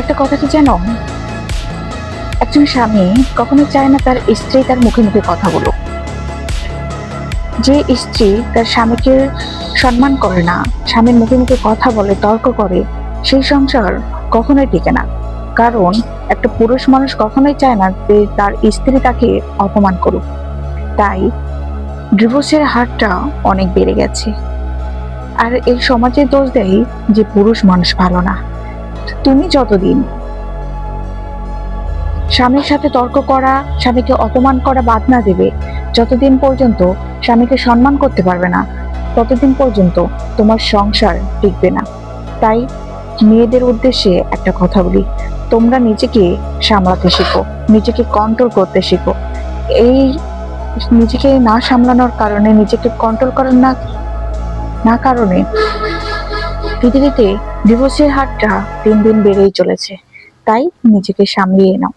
একটা কথা কি জানো, একজন স্বামী কখনো চায় না তার স্ত্রী তার মুখে মুখে কথা বলুক। যে স্ত্রী তার স্বামীকে সম্মান করে না, স্বামীর মুখে মুখে কথা বলে, তর্ক করে, সেই সংসার কখনোই টিকে না। কারণ একটা পুরুষ মানুষ কখনোই চায় না যে তার স্ত্রী তাকে অপমান করুক। তাই ডিভোর্সের হারটা অনেক বেড়ে গেছে। আর এই সমাজে দোষ দেয় যে পুরুষ মানুষ ভালো না। তুমি যতদিন স্বামীর সাথে তর্ক করা, স্বামীকে অপমান করা বাদ না দেবে, যতদিন পর্যন্ত স্বামীকে সম্মান করতে পারবে না, ততদিন পর্যন্ত তোমার সংসার টিকবে না। তাই মেয়েদের উদ্দেশ্যে একটা কথা বলি, তোমরা নিজেকে সামলাতে শিখো, নিজেকে কন্ট্রোল করতে শিখো। এই নিজেকে না সামলানোর কারণে, নিজেকে কন্ট্রোল করার না কারণে পৃথিবীতে ডিভোর্সের হারটা দিন দিন বেড়েই চলেছে। তাই নিজেকে সামলিয়ে নাও।